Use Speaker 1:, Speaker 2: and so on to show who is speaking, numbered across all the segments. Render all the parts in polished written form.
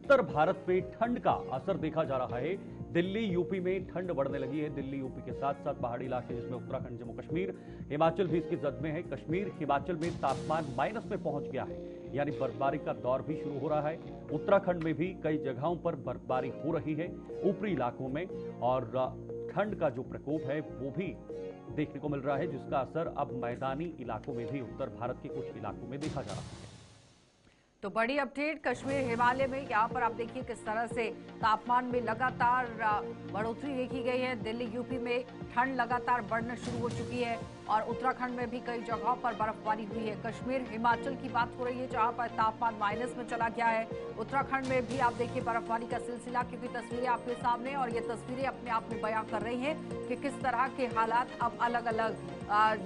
Speaker 1: उत्तर भारत पे ठंड का असर देखा जा रहा है। दिल्ली यूपी में ठंड बढ़ने लगी है। दिल्ली यूपी के साथ साथ पहाड़ी इलाके जिसमें उत्तराखंड, जम्मू कश्मीर, हिमाचल भी इसकी जद में है। कश्मीर, हिमाचल में तापमान माइनस में पहुंच गया है, यानी बर्फबारी का दौर भी शुरू हो रहा है। उत्तराखंड में भी कई जगहों पर बर्फबारी हो रही है ऊपरी इलाकों में, और ठंड का जो प्रकोप है वो भी देखने को मिल रहा है, जिसका असर अब मैदानी इलाकों में भी उत्तर भारत के कुछ इलाकों में देखा जा रहा है।
Speaker 2: तो बड़ी अपडेट कश्मीर हिमालय में, यहाँ पर आप देखिए किस तरह से तापमान में लगातार बढ़ोतरी देखी गई है। दिल्ली यूपी में ठंड लगातार बढ़ना शुरू हो चुकी है और उत्तराखंड में भी कई जगहों पर बर्फबारी हुई है। कश्मीर, हिमाचल की बात हो रही है जहाँ पर तापमान माइनस में चला गया है। उत्तराखंड में भी आप देखिए बर्फबारी का सिलसिला, क्योंकि तस्वीरें आपके सामने, और ये तस्वीरें अपने आप में बयां कर रही हैं कि किस तरह के हालात अब अलग अलग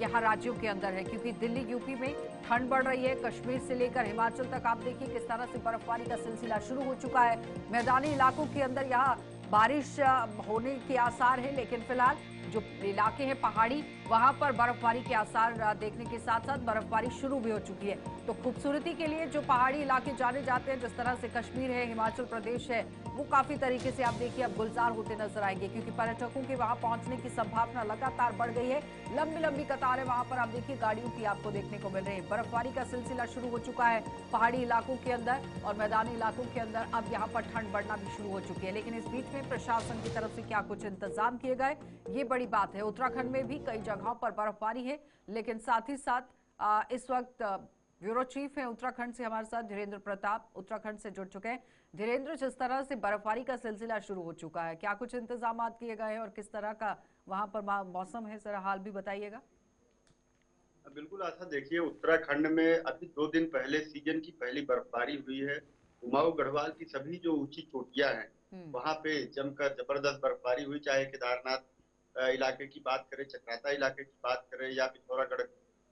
Speaker 2: यहाँ राज्यों के अंदर है। क्योंकि दिल्ली यूपी में ठंड बढ़ रही है, कश्मीर से लेकर हिमाचल तक आप देखिए किस तरह से बर्फबारी का सिलसिला शुरू हो चुका है। मैदानी इलाकों के अंदर यहाँ बारिश होने के आसार है, लेकिन फिलहाल जो इलाके हैं पहाड़ी, वहां पर बर्फबारी के आसार देखने के साथ साथ बर्फबारी शुरू भी हो चुकी है। तो खूबसूरती के लिए जो पहाड़ी इलाके जाने जाते हैं, जिस तरह से कश्मीर है, हिमाचल प्रदेश है, वो काफी तरीके से आप देखिए अब गुलजार होते नजर आएंगे, क्योंकि पर्यटकों के वहां पहुंचने की संभावना लगातार बढ़ गई है। लंबी लंबी कतारें वहां पर आप देखिए गाड़ियों की आपको देखने को मिल रही है। बर्फबारी का सिलसिला शुरू हो चुका है पहाड़ी इलाकों के अंदर, और मैदानी इलाकों के अंदर अब यहाँ पर ठंड बढ़ना भी शुरू हो चुकी है। लेकिन इस बीच में प्रशासन की तरफ से क्या कुछ इंतजाम किए गए, ये बड़ी बात है। उत्तराखंड में भी कई जगहों पर बर्फबारी है, लेकिन साथ ही साथ इस वक्त ब्यूरो चीफ है उत्तराखंड से हमारे साथ धीरेन्द्र प्रताप, उत्तराखंड से जुड़ चुके हैं। धीरेन्द्र, जिस तरह से बर्फबारी का सिलसिला शुरू हो चुका है, क्या कुछ इंतजाम किए गए हैं और किस तरह का वहां पर मौसम है, जरा हाल भी बताइएगा।
Speaker 3: बिल्कुल आशा, देखिए उत्तराखंड में अभी 2 दिन पहले सीजन की पहली बर्फबारी हुई है। कुमाऊं गढ़वाल की सभी जो ऊंची चोटियां हैं वहां पे जमकर जबरदस्त बर्फबारी हुई। चाहे केदारनाथ इलाके की बात करें, चक्राता इलाके की बात करें, या पिथौरागढ़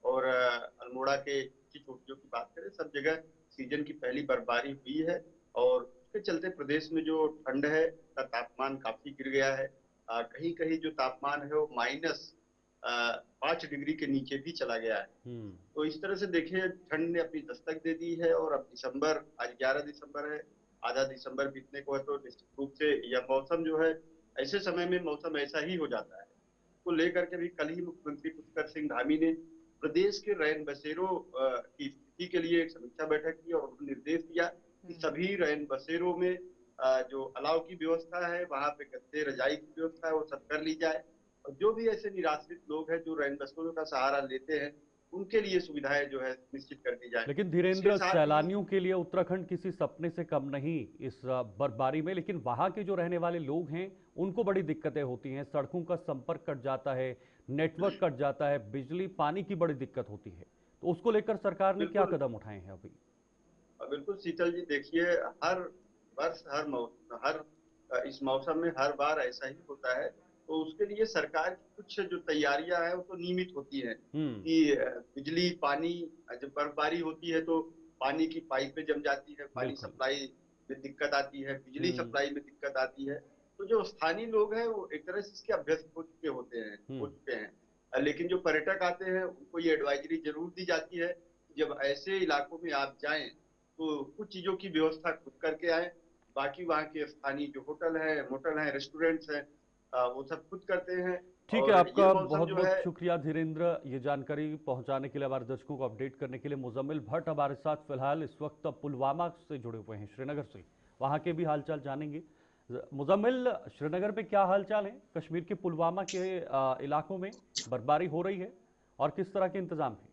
Speaker 3: और अल्मोड़ा के ऊंची चोटियों की बात करें, सब जगह सीजन की पहली बर्फबारी हुई है। और उसके चलते प्रदेश में जो ठंड है का तापमान काफी गिर गया है। कहीं कहीं जो तापमान है वो -5 डिग्री के नीचे भी चला गया है। तो इस तरह से देखिए ठंड ने अपनी दस्तक दे दी है। और अब दिसंबर, आज 11 दिसंबर है, आधा दिसंबर बीतने को है, तो निश्चित रूप से यह मौसम जो है, ऐसे समय में मौसम ऐसा ही हो जाता है। को लेकर के भी कल ही मुख्यमंत्री पुष्कर सिंह धामी ने प्रदेश के रैन बसेरों की स्थिति के लिए एक समीक्षा बैठक की और निर्देश दिया कि सभी रैन बसेरों में जो अलाव की व्यवस्था है, वहां पे गद्दे रजाई की व्यवस्था है, वो सब कर ली जाए। और जो भी ऐसे निराश्रित लोग हैं जो रैन बसेरों का सहारा लेते हैं, उनके लिए सुविधाएं जो है निश्चित कर दी जाए।
Speaker 1: लेकिन धीरेन्द्र, सैलानियों के लिए उत्तराखंड किसी सपने से कम नहीं इस बर्फबारी में, लेकिन वहां के जो रहने वाले लोग हैं उनको बड़ी दिक्कतें होती हैं। सड़कों का संपर्क कट जाता है, नेटवर्क कट जाता है, बिजली पानी की बड़ी दिक्कत होती है। तो उसको लेकर सरकार ने क्या कदम उठाए हैं अभी?
Speaker 3: बिल्कुल शीतल जी, देखिए हर वर्ष हर इस मौसम में हर बार ऐसा ही होता है। तो उसके लिए सरकार की कुछ जो तैयारियां हैं वो तो नियमित होती हैं कि बिजली पानी, जब बर्फबारी होती है तो पानी की पाइपें जम जाती है, पानी सप्लाई में दिक्कत आती है, बिजली सप्लाई में दिक्कत आती है। तो जो स्थानीय लोग हैं वो एक तरह से इसके अभ्यस्त हो चुके हैं। लेकिन जो पर्यटक आते हैं उनको ये एडवाइजरी जरूर दी जाती है कि जब ऐसे इलाकों में आप जाएं तो कुछ चीजों की व्यवस्था खुद करके आए। बाकी वहाँ के स्थानीय जो होटल है, मोटल है, रेस्टोरेंट्स हैं, वो सब खुद करते हैं।
Speaker 1: ठीक है, आपका बहुत बहुत शुक्रिया धीरेन्द्र, ये जानकारी पहुंचाने के लिए, हमारे दर्शकों को अपडेट करने के लिए। मुजम्मिल भट्ट हमारे साथ फिलहाल इस वक्त पुलवामा से जुड़े हुए हैं, श्रीनगर से, वहां के भी हालचाल जानेंगे। मुजम्मिल, श्रीनगर में क्या हालचाल है? कश्मीर के पुलवामा के इलाकों में बर्फबारी हो रही है और किस तरह के इंतजाम है?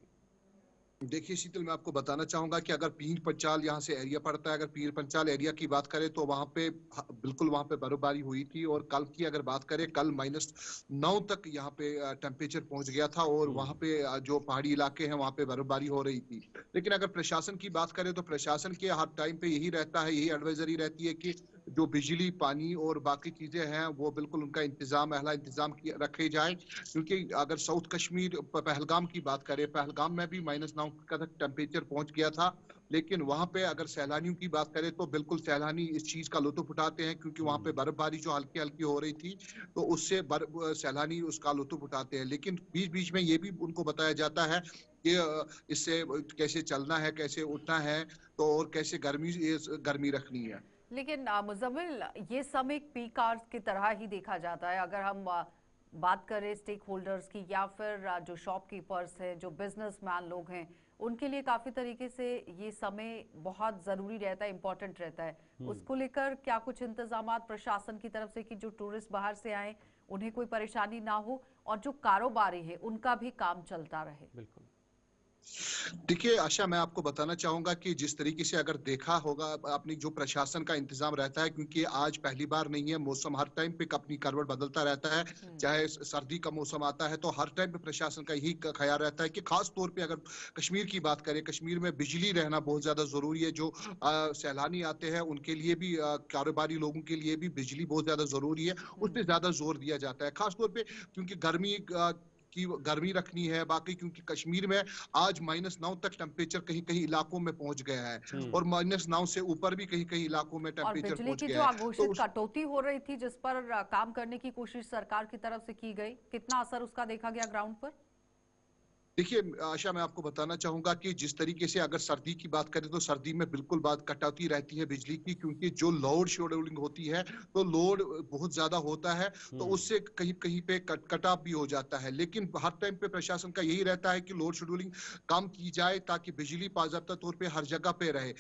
Speaker 4: देखिए शीतल, मैं आपको बताना चाहूंगा कि अगर पीर पंचाल यहाँ से एरिया पड़ता है, अगर पीर पंचाल एरिया की बात करें तो वहां पे बिल्कुल वहां पे बर्फबारी हुई थी। और कल की अगर बात करें, कल -9 तक यहाँ पे टेम्परेचर पहुंच गया था और वहां पे जो पहाड़ी इलाके हैं वहां पे बर्फबारी हो रही थी। लेकिन अगर प्रशासन की बात करें तो प्रशासन के हर टाइम पे यही रहता है, यही एडवाइजरी रहती है कि जो बिजली, पानी और बाकी चीजें हैं वो बिल्कुल उनका इंतजाम, अहला इंतजाम रखे जाए। क्योंकि अगर साउथ कश्मीर पहलगाम की बात करें, पहलगाम में भी -9 का तक टेम्परेचर पहुंच गया था। लेकिन वहां पे अगर सैलानियों की बात करें तो बिल्कुल सैलानी इस चीज का लुत्फ उठाते हैं, क्योंकि वहां पे बर्फबारी जो हल्की हल्की हो रही थी तो उससे सैलानी उसका लुत्फ उठाते हैं। लेकिन बीच बीच में ये भी उनको बताया जाता है कि इससे कैसे चलना है, कैसे उठना है, तो और कैसे गर्मी रखनी है।
Speaker 2: लेकिन मुज़म्मिल, ये समय एक पीक आवर्स की तरह ही देखा जाता है। अगर हम बात करें स्टेक होल्डर्स की या फिर जो शॉपकीपर्स हैं, जो बिजनेसमैन लोग हैं, उनके लिए काफ़ी तरीके से ये समय बहुत ज़रूरी रहता है, इम्पोर्टेंट रहता है। उसको लेकर क्या कुछ इंतजामात प्रशासन की तरफ से कि जो टूरिस्ट बाहर से आए उन्हें कोई परेशानी ना हो और जो कारोबारी है उनका भी काम चलता रहे?
Speaker 1: बिल्कुल।
Speaker 4: देखिए आशा, मैं आपको बताना चाहूंगा कि जिस तरीके से अगर देखा होगा अपनी जो प्रशासन का इंतजाम रहता है, क्योंकि आज पहली बार नहीं है, मौसम हर टाइम पे अपनी करवट बदलता रहता है। चाहे सर्दी का मौसम आता है तो हर टाइम पे प्रशासन का यही ख्याल रहता है कि खास तौर पे अगर कश्मीर की बात करें, कश्मीर में बिजली रहना बहुत ज्यादा जरूरी है। जो सैलानी आते हैं उनके लिए भी, कारोबारी लोगों के लिए भी बिजली बहुत ज्यादा जरूरी है। उस पर ज्यादा जोर दिया जाता है, खास तौर पे क्योंकि गर्मी रखनी है। बाकी क्योंकि कश्मीर में आज -9 तक टेम्परेचर कहीं कहीं इलाकों में पहुंच गया है, और -9 से ऊपर भी कहीं कहीं इलाकों में
Speaker 2: और
Speaker 4: टेम्परेचर
Speaker 2: बिजली
Speaker 4: पहुंच
Speaker 2: की जो
Speaker 4: गया है। तो
Speaker 2: अघोषित कटौती हो रही थी जिस पर काम करने की कोशिश सरकार की तरफ से की गई, कितना असर उसका देखा गया ग्राउंड पर?
Speaker 4: देखिए आशा, मैं आपको बताना चाहूंगा कि जिस तरीके से अगर सर्दी की बात करें तो सर्दी में बिल्कुल बात कटौती रहती है बिजली की, क्योंकि जो लोड शेड्यूलिंग होती है तो लोड बहुत ज्यादा होता है, तो उससे कहीं कहीं पे कट ऑफ भी हो जाता है। लेकिन हर टाइम पे प्रशासन का यही रहता है कि लोड शेड्यूलिंग कम की जाए ताकि बिजली बाकायदा तौर पे हर जगह पे रहे।